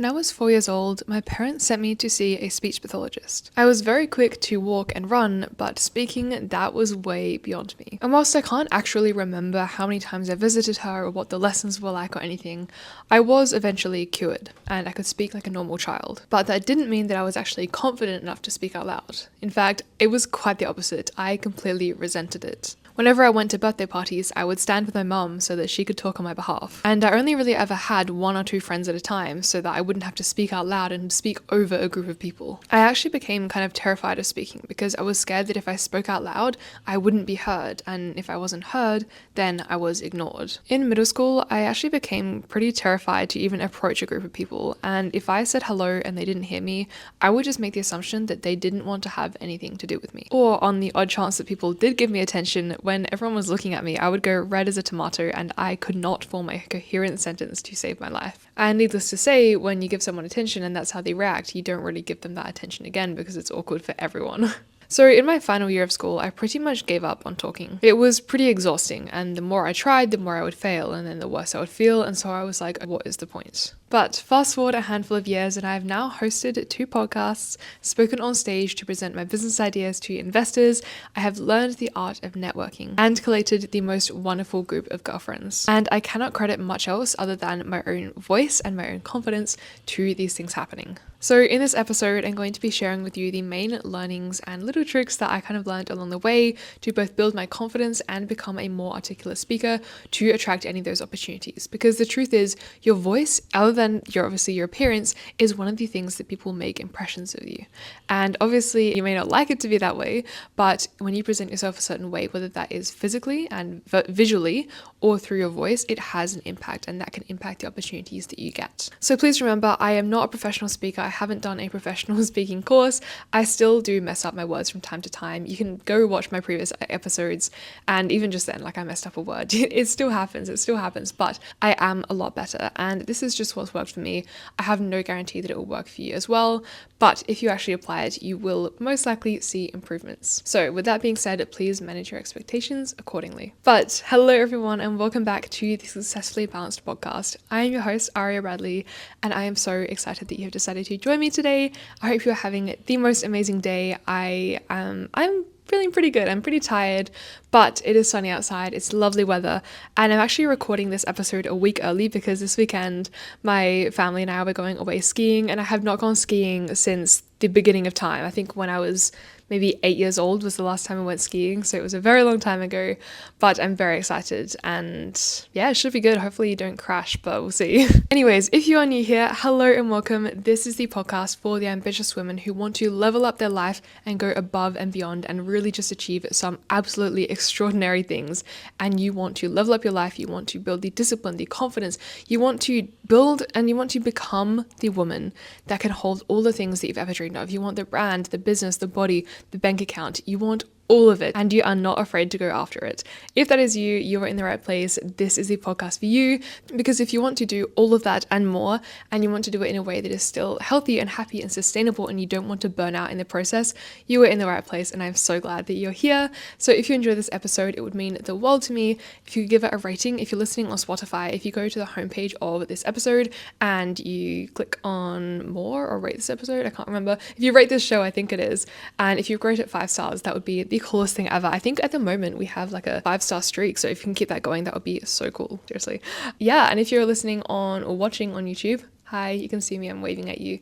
When I was 4 years old, my parents sent me to see a speech pathologist. I was very quick to walk and run, but speaking, that was way beyond me. And whilst I can't actually remember how many times I visited her or what the lessons were like or anything, I was eventually cured, and I could speak like a normal child. But that didn't mean that I was actually confident enough to speak out loud. In fact, it was quite the opposite. I completely resented it. Whenever I went to birthday parties, I would stand with my mum so that she could talk on my behalf. And I only really ever had one or two friends at a time so that I wouldn't have to speak out loud and speak over a group of people. I actually became kind of terrified of speaking because I was scared that if I spoke out loud, I wouldn't be heard. And if I wasn't heard, then I was ignored. In middle school, I actually became pretty terrified to even approach a group of people. And if I said hello and they didn't hear me, I would just make the assumption that they didn't want to have anything to do with me. Or on the odd chance that people did give me attention, when everyone was looking at me, I would go red as a tomato and I could not form a coherent sentence to save my life. And needless to say, when you give someone attention and that's how they react, you don't really give them that attention again because it's awkward for everyone. So in my final year of school, I pretty much gave up on talking. It was pretty exhausting, and the more I tried, the more I would fail, and then the worse I would feel, and so I was like, what is the point? But fast forward a handful of years, and I have now hosted 2 podcasts, spoken on stage to present my business ideas to investors. I have learned the art of networking and collated the most wonderful group of girlfriends. And I cannot credit much else other than my own voice and my own confidence to these things happening. So in this episode, I'm going to be sharing with you the main learnings and little tricks that I kind of learned along the way to both build my confidence and become a more articulate speaker to attract any of those opportunities. Because the truth is, your voice, other than obviously your appearance, is one of the things that people make impressions of you. And obviously, you may not like it to be that way, but when you present yourself a certain way, whether that is physically and visually or through your voice, it has an impact, and that can impact the opportunities that you get. So please remember, I am not a professional speaker. I haven't done a professional speaking course. I still do mess up my words from time to time. You can go watch my previous episodes, and even just then, like, I messed up a word. It still happens, but I am a lot better, and this is just what's worked for me. I have no guarantee that it will work for you as well, but if you actually apply it, you will most likely see improvements. So with that being said, please manage your expectations accordingly. But hello everyone, and welcome back to the Successfully Balanced podcast. I am your host, Aria Bradley, and I am so excited that you have decided to join me today. I hope you're having the most amazing day. I'm feeling pretty good. I'm pretty tired, but it is sunny outside. It's lovely weather, and I'm actually recording this episode a week early because this weekend my family and I were going away skiing, and I have not gone skiing since the beginning of time. I think when I was maybe 8 years old was the last time I went skiing, so it was a very long time ago, but I'm very excited, and yeah, it should be good. Hopefully you don't crash, but we'll see. Anyways, if you are new here, hello and welcome. This is the podcast for the ambitious women who want to level up their life and go above and beyond and really just achieve some absolutely extraordinary things. And you want to level up your life, you want to build the discipline, the confidence, you want to build and you want to become the woman that can hold all the things that you've ever dreamed of. You want the brand, the business, the body, the bank account. You want all of it, and you are not afraid to go after it. If that is you, you are in the right place. This is the podcast for you, because if you want to do all of that and more, and you want to do it in a way that is still healthy and happy and sustainable, and you don't want to burn out in the process, you are in the right place, and I'm so glad that you're here. So if you enjoy this episode, it would mean the world to me if you give it a rating. If you're listening on Spotify, if you go to the homepage of this episode and you click on more or rate this episode, I can't remember. If you rate this show, I think it is, and if you rate it 5 stars, that would be the coolest thing ever. I think at the moment we have like a 5-star streak, so if you can keep that going, that would be so cool. Seriously. Yeah, and if you're listening on or watching on YouTube, hi, you can see me, I'm waving at you.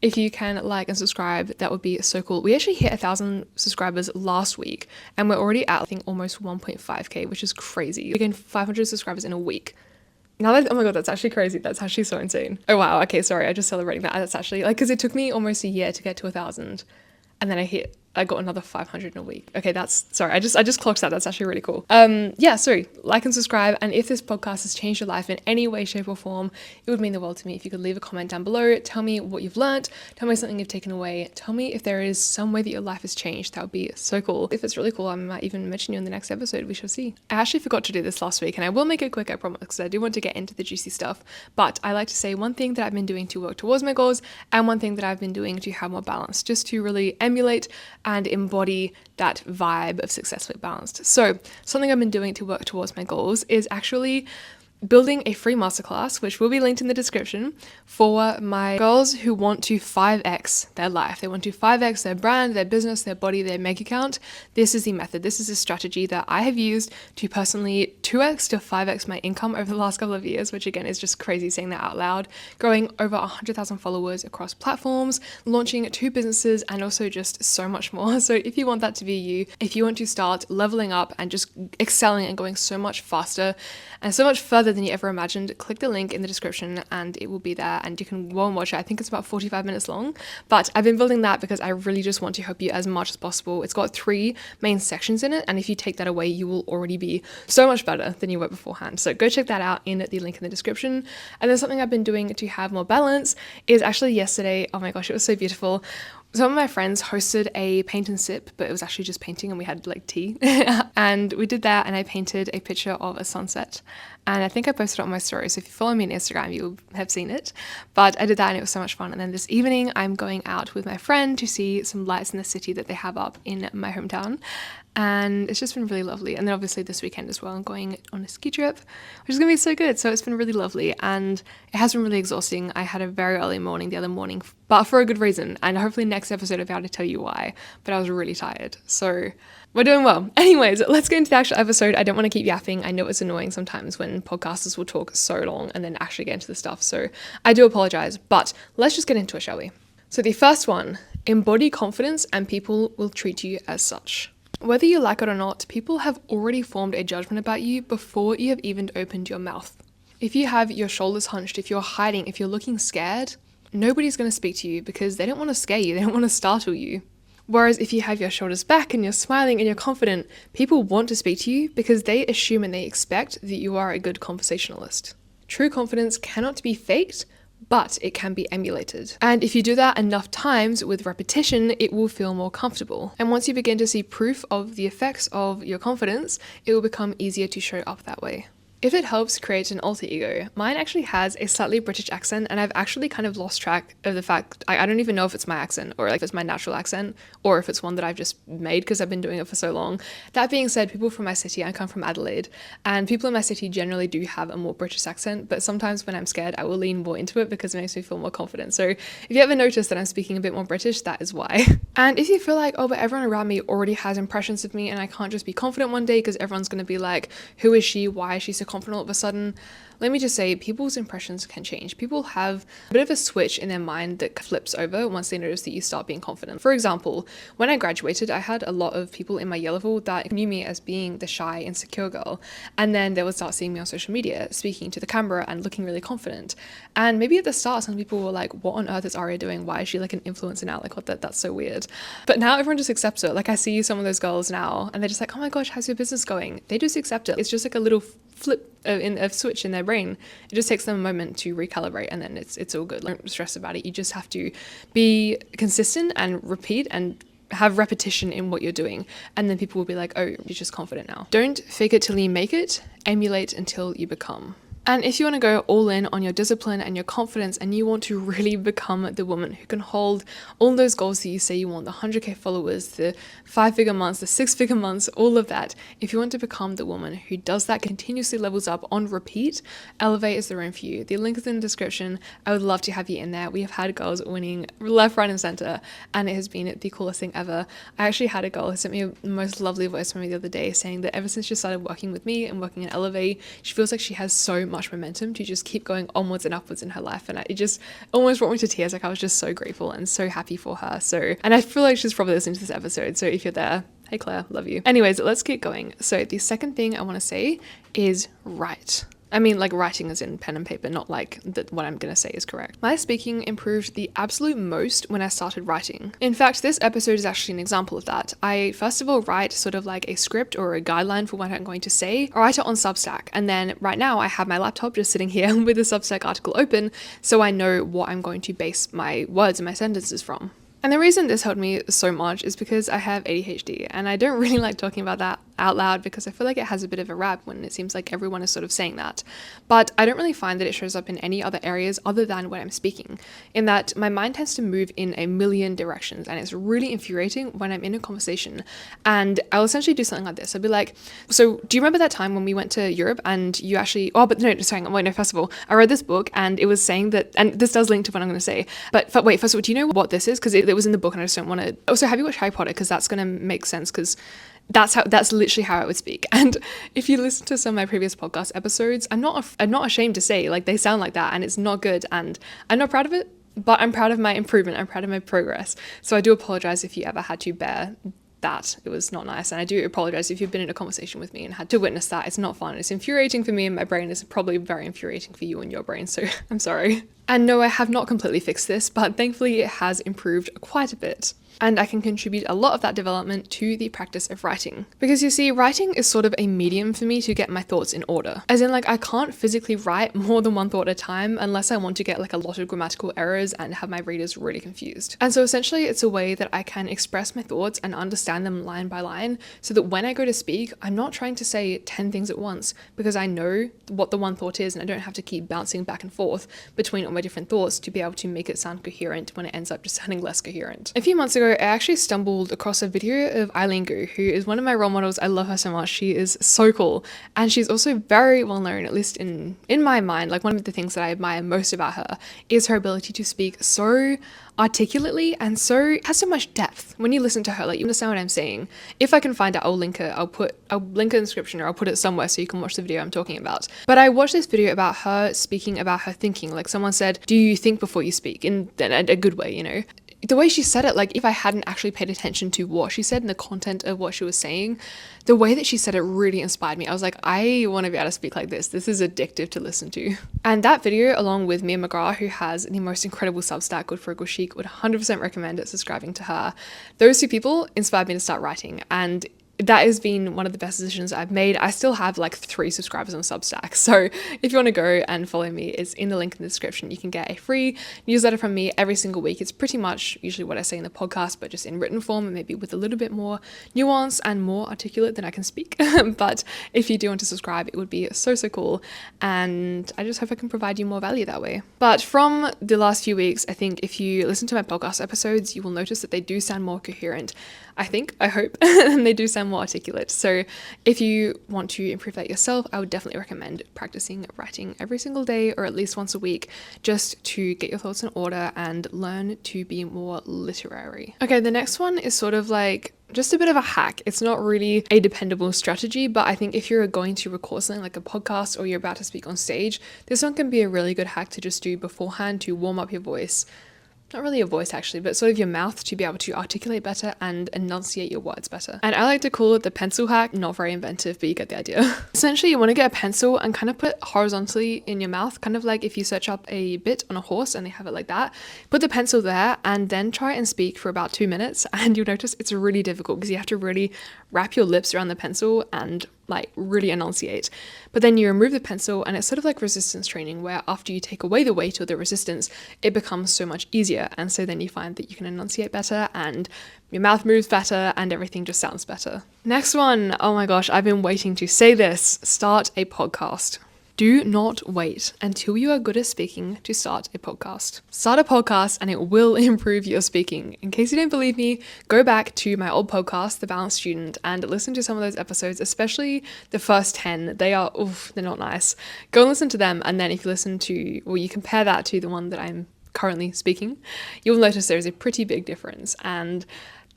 If you can like and subscribe, that would be so cool. We actually hit 1,000 subscribers last week, and we're already at, I think, almost 1.5k, which is crazy. We gained 500 subscribers in a week. Now that, oh my god, that's actually crazy. That's actually so insane. Oh wow, okay, sorry, I just celebrating that. That's actually like, because it took me almost a year to get to 1,000, and then I got another 500 in a week. Okay, that's, sorry, I just clocked that. That's actually really cool. Yeah, sorry, like and subscribe. And if this podcast has changed your life in any way, shape or form, it would mean the world to me if you could leave a comment down below. Tell me what you've learned. Tell me something you've taken away. Tell me if there is some way that your life has changed. That would be so cool. If it's really cool, I might even mention you in the next episode. We shall see. I actually forgot to do this last week, and I will make it quick, I promise, because I do want to get into the juicy stuff. But I like to say one thing that I've been doing to work towards my goals, and one thing that I've been doing to have more balance, just to really emulate and embody that vibe of successfully balanced. So something I've been doing to work towards my goals is actually building a free masterclass, which will be linked in the description, for my girls who want to 5x their life. They want to 5x their brand, their business, their body, their bank account. This is the method. This is a strategy that I have used to personally 2x to 5x my income over the last couple of years, which again is just crazy saying that out loud. Growing over 100,000 followers across platforms, launching 2 businesses, and also just so much more. So if you want that to be you, if you want to start leveling up and just excelling and going so much faster and so much further than you ever imagined, click the link in the description and it will be there and you can go and watch it. I think it's about 45 minutes long, but I've been building that because I really just want to help you as much as possible. It's got 3 main sections in it, and if you take that away, you will already be so much better than you were beforehand. So go check that out in the link in the description. And then something I've been doing to have more balance is actually yesterday, oh my gosh, it was so beautiful. Some of my friends hosted a paint and sip, but it was actually just painting and we had like tea. And we did that and I painted a picture of a sunset. And I think I posted it on my story. So if you follow me on Instagram, you'll have seen it. But I did that and it was so much fun. And then this evening, I'm going out with my friend to see some lights in the city that they have up in my hometown. And it's just been really lovely. And then obviously this weekend as well, I'm going on a ski trip, which is going to be so good. So it's been really lovely and it has been really exhausting. I had a very early morning the other morning, but for a good reason. And hopefully next episode I'll be able to tell you why, but I was really tired. So we're doing well. Anyways, let's get into the actual episode. I don't want to keep yapping. I know it's annoying sometimes when podcasters will talk so long and then actually get into the stuff. So I do apologize, but let's just get into it, shall we? So the first one, embody confidence and people will treat you as such. Whether you like it or not, people have already formed a judgment about you before you have even opened your mouth. If you have your shoulders hunched, if you're hiding, if you're looking scared, nobody's going to speak to you because they don't want to scare you, they don't want to startle you. Whereas if you have your shoulders back and you're smiling and you're confident, people want to speak to you because they assume and they expect that you are a good conversationalist. True confidence cannot be faked, but it can be emulated. And if you do that enough times with repetition, it will feel more comfortable. And once you begin to see proof of the effects of your confidence, it will become easier to show up that way. If it helps create an alter ego, mine actually has a slightly British accent and I've actually kind of lost track of the fact, I don't even know if it's my accent or like if it's my natural accent or if it's one that I've just made because I've been doing it for so long. That being said, people from my city, I come from Adelaide, and people in my city generally do have a more British accent, but sometimes when I'm scared, I will lean more into it because it makes me feel more confident. So if you ever notice that I'm speaking a bit more British, that is why. And if you feel like, oh, but everyone around me already has impressions of me and I can't just be confident one day because everyone's going to be like, who is she? Why is she so confident all of a sudden? Let me just say, people's impressions can change. People have a bit of a switch in their mind that flips over once they notice that you start being confident. For example, when I graduated, I had a lot of people in my year level that knew me as being the shy, insecure girl. And then they would start seeing me on social media, speaking to the camera and looking really confident. And maybe at the start, some people were like, what on earth is Aria doing? Why is she like an influencer now? Like, what? That's so weird. But now everyone just accepts it. Like, I see some of those girls now and they're just like, oh my gosh, how's your business going? They just accept it. It's just like a little flip in a switch in their brain. It just takes them a moment to recalibrate and then it's all good. Don't stress about it. You just have to be consistent and repeat and have repetition in what you're doing. And then people will be like, oh, you're just confident now. Don't fake it till you make it. Emulate until you become. And if you want to go all in on your discipline and your confidence and you want to really become the woman who can hold all those goals that you say you want, the 100k followers, the 5-figure months, the 6-figure months, all of that, if you want to become the woman who does that, continuously levels up on repeat, Elevate is the room for you. The link is in the description. I would love to have you in there. We have had girls winning left, right and center and it has been the coolest thing ever. I actually had a girl who sent me the most lovely voice from me the other day saying that ever since she started working with me and working at Elevate, she feels like she has so much momentum to just keep going onwards and upwards in her life, and it just almost brought me to tears. Like, I was just so grateful and so happy for her. So, and I feel like she's probably listening to this episode, so if you're there, hey Claire, love you. Anyways, let's keep going. So the second thing I want to say is write. I mean, like writing as in pen and paper, not like that what I'm going to say is correct. My speaking improved the absolute most when I started writing. In fact, this episode is actually an example of that. I first of all write sort of like a script or a guideline for what I'm going to say. I write it on Substack. And then right now I have my laptop just sitting here with the Substack article open so I know what I'm going to base my words and my sentences from. And the reason this helped me so much is because I have ADHD and I don't really like talking about that out loud because I feel like it has a bit of a rap when it seems like everyone is sort of saying that. But I don't really find that it shows up in any other areas other than when I'm speaking, in that my mind tends to move in a million directions, and it's really infuriating when I'm in a conversation and I'll essentially do something like this. I'll be like, so do you remember that time when we went to Europe and you actually, first of all, I read this book and it was saying that, and this does link to what I'm going to say, but wait, first of all, do you know what this is? Because it was in the book and I just don't want to. Also, have you watched Harry Potter? Because that's going to make sense, because that's literally how I would speak. And if you listen to some of my previous podcast episodes, I'm not ashamed to say, like, they sound like that and it's not good, and I'm not proud of it, but I'm proud of my improvement. I'm proud of my progress. So I do apologize if you ever had to bear that. It was not nice, and I do apologize if you've been in a conversation with me and had to witness that. It's not fun. It's infuriating for me and my brain. Is probably very infuriating for you and your brain, so I'm sorry. And no, I have not completely fixed this, but thankfully it has improved quite a bit. And I can contribute a lot of that development to the practice of writing. Because you see, writing is sort of a medium for me to get my thoughts in order. As in, like, I can't physically write more than one thought at a time unless I want to get like a lot of grammatical errors and have my readers really confused. And so essentially it's a way that I can express my thoughts and understand them line by line, so that when I go to speak, I'm not trying to say 10 things at once, because I know what the one thought is and I don't have to keep bouncing back and forth between all my different thoughts to be able to make it sound coherent when it ends up just sounding less coherent. A few months ago, I actually stumbled across a video of Eileen Gu, who is one of my role models. I love her so much. She is so cool. And she's also very well known, at least in my mind. Like, one of the things that I admire most about her is her ability to speak so articulately and has so much depth. When you listen to her, like, you understand what I'm saying. If I can find it, I'll link it. I'll link it in the description, or I'll put it somewhere so you can watch the video I'm talking about. But I watched this video about her speaking about her thinking. Like, someone said, do you think before you speak? In a good way, you know? The way she said it, like, if I hadn't actually paid attention to what she said and the content of what she was saying, the way that she said it really inspired me. I was like, I want to be able to speak like this. This is addictive to listen to. And that video, along with Mia McGrath, who has the most incredible Substack, Good for a Good Chic, would 100% recommend it, subscribing to her. Those two people inspired me to start writing, and that has been one of the best decisions I've made. I still have like 3 subscribers on Substack. So if you want to go and follow me, it's in the link in the description. You can get a free newsletter from me every single week. It's pretty much usually what I say in the podcast, but just in written form, and maybe with a little bit more nuance and more articulate than I can speak. But if you do want to subscribe, it would be so cool. And I just hope I can provide you more value that way. But from the last few weeks, I think if you listen to my podcast episodes, you will notice that they do sound more coherent. I hope, and they do sound more articulate. So if you want to improve that yourself, I would definitely recommend practicing writing every single day, or at least once a week, just to get your thoughts in order and learn to be more literary. Okay, the next one is sort of like just a bit of a hack. It's not really a dependable strategy, but I think if you're going to record something like a podcast or you're about to speak on stage, this one can be a really good hack to just do beforehand to warm up your voice. Not really your voice actually, but sort of your mouth, to be able to articulate better and enunciate your words better. And I like to call it the pencil hack. Not very inventive, but you get the idea. Essentially, you want to get a pencil and kind of put it horizontally in your mouth, kind of like if you search up a bit on a horse and they have it like that. Put the pencil there and then try and speak for about 2 minutes, and you'll notice it's really difficult because you have to really wrap your lips around the pencil and like really enunciate. But then you remove the pencil, and it's sort of like resistance training, where after you take away the weight or the resistance, it becomes so much easier. And so then you find that you can enunciate better and your mouth moves better and everything just sounds better. Next one, oh my gosh, I've been waiting to say this. Start a podcast. Do not wait until you are good at speaking to start a podcast. Start a podcast and it will improve your speaking. In case you don't believe me, go back to my old podcast, The Balanced Student, and listen to some of those episodes, especially the first 10. They're not nice. Go and listen to them, and then if you you compare that to the one that I'm currently speaking, you'll notice there's a pretty big difference. And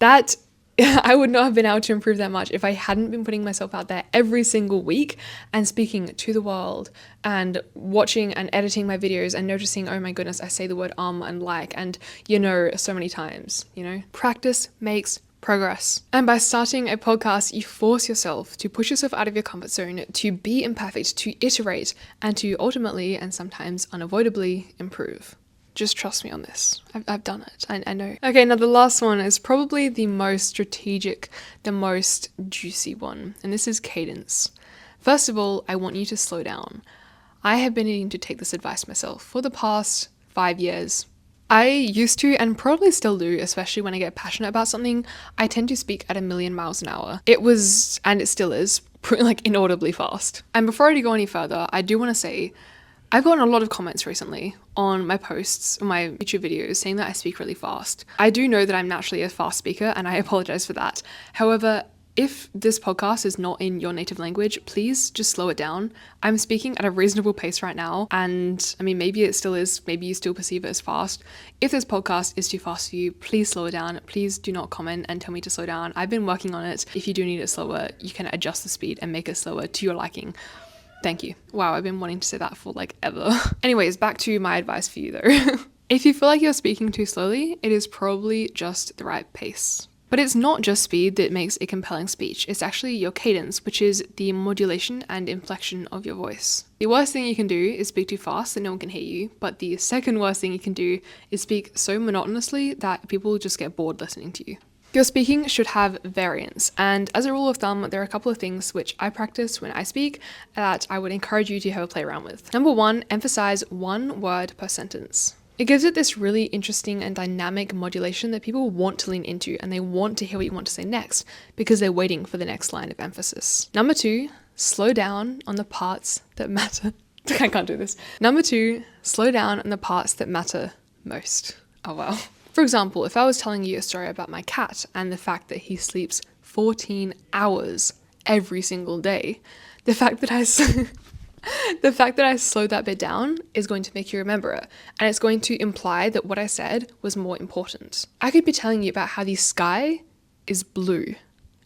that I would not have been able to improve that much if I hadn't been putting myself out there every single week and speaking to the world and watching and editing my videos and noticing, oh my goodness, I say the word and like, and so many times, Practice makes progress. And by starting a podcast, you force yourself to push yourself out of your comfort zone, to be imperfect, to iterate, and to ultimately and sometimes unavoidably improve. Just trust me on this. I've done it. I know. Okay, now the last one is probably the most strategic, the most juicy one, and this is cadence. First of all, I want you to slow down. I have been needing to take this advice myself for the past 5 years. I used to, and probably still do, especially when I get passionate about something, I tend to speak at 1,000,000 miles an hour. It was, and it still is, like inaudibly fast. And before I go any further, I do want to say, I've gotten a lot of comments recently on my posts, on my YouTube videos, saying that I speak really fast. I do know that I'm naturally a fast speaker, and I apologize for that. However, if this podcast is not in your native language, please just slow it down. I'm speaking at a reasonable pace right now, and I mean, maybe it still is, maybe you still perceive it as fast. If this podcast is too fast for you, please slow it down. Please do not comment and tell me to slow down. I've been working on it. If you do need it slower, you can adjust the speed and make it slower to your liking. Thank you. Wow, I've been wanting to say that for like ever. Anyways, back to my advice for you though. If you feel like you're speaking too slowly, it is probably just the right pace. But it's not just speed that makes a compelling speech, it's actually your cadence, which is the modulation and inflection of your voice. The worst thing you can do is speak too fast that no one can hear you, but the second worst thing you can do is speak so monotonously that people just get bored listening to you. Your speaking should have variance, and as a rule of thumb, there are a couple of things which I practice when I speak that I would encourage you to have a play around with. Number one, emphasize one word per sentence. It gives it this really interesting and dynamic modulation that people want to lean into and they want to hear what you want to say next because they're waiting for the next line of emphasis. Number two, slow down on the parts that matter. I can't do this. Number two, slow down on the parts that matter most. Oh wow. For example, if I was telling you a story about my cat and the fact that he sleeps 14 hours every single day, the fact that I slowed that bit down is going to make you remember it, and it's going to imply that what I said was more important. I could be telling you about how the sky is blue,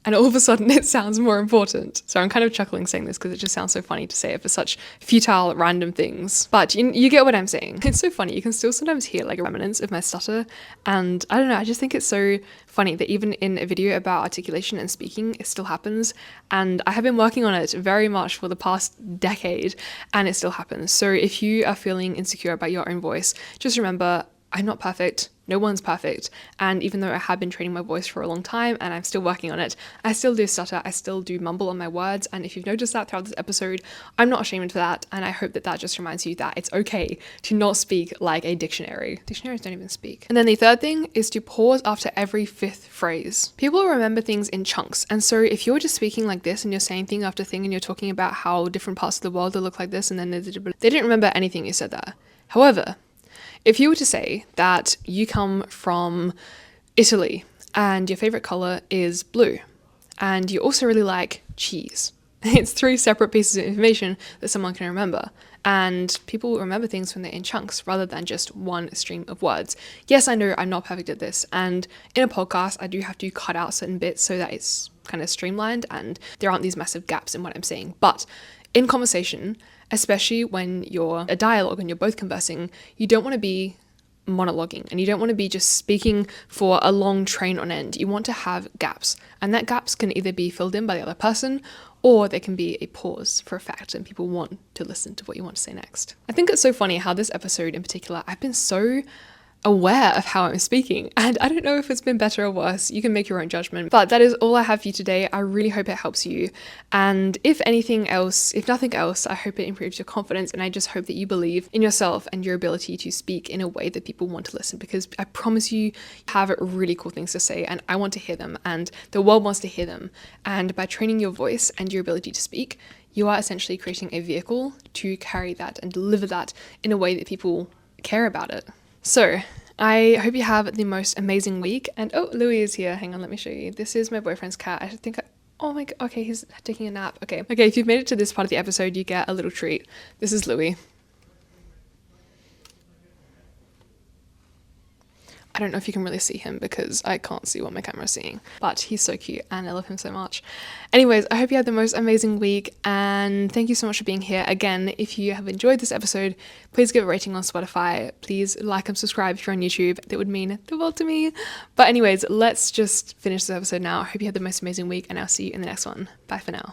and all of a sudden it sounds more important. So I'm kind of chuckling saying this because it just sounds so funny to say it for such futile, random things. But you get what I'm saying. It's so funny. You can still sometimes hear like remnants of my stutter. And I don't know, I just think it's so funny that even in a video about articulation and speaking, it still happens. And I have been working on it very much for the past decade, and it still happens. So if you are feeling insecure about your own voice, just remember, I'm not perfect. No one's perfect. And even though I have been training my voice for a long time and I'm still working on it, I still do stutter. I still do mumble on my words. And if you've noticed that throughout this episode, I'm not ashamed of that. And I hope that that just reminds you that it's okay to not speak like a dictionary. Dictionaries don't even speak. And then the third thing is to pause after every fifth phrase. People remember things in chunks. And so if you're just speaking like this and you're saying thing after thing and you're talking about how different parts of the world look like this and then they didn't remember anything you said there. However, if you were to say that you come from Italy and your favorite color is blue and you also really like cheese, it's 3 separate pieces of information that someone can remember. And people remember things when they're in chunks rather than just one stream of words. Yes, I know I'm not perfect at this. And in a podcast, I do have to cut out certain bits so that it's kind of streamlined and there aren't these massive gaps in what I'm saying. But in conversation, especially when you're a dialogue and you're both conversing, you don't want to be monologuing and you don't want to be just speaking for a long train on end. You want to have gaps, and that gaps can either be filled in by the other person or there can be a pause for effect and people want to listen to what you want to say next. I think it's so funny how this episode in particular, I've been so aware of how I'm speaking, and I don't know if it's been better or worse. You can make your own judgment, but that is all I have for you today. I really hope it helps you, and if nothing else, I hope it improves your confidence, and I just hope that you believe in yourself and your ability to speak in a way that people want to listen, because I promise you have really cool things to say and I want to hear them and the world wants to hear them. And by training your voice and your ability to speak, you are essentially creating a vehicle to carry that and deliver that in a way that people care about it. So I hope you have the most amazing week. And oh, Louis is here. Hang on, let me show you. This is my boyfriend's cat. Oh my god. Okay, he's taking a nap. Okay, if you've made it to this part of the episode, you get a little treat. This is Louis. I don't know if you can really see him because I can't see what my camera's seeing, but he's so cute and I love him so much. Anyways, I hope you had the most amazing week, and thank you so much for being here. Again, if you have enjoyed this episode, please give a rating on Spotify. Please like and subscribe if you're on YouTube. That would mean the world to me. But anyways, let's just finish this episode now. I hope you had the most amazing week, and I'll see you in the next one. Bye for now.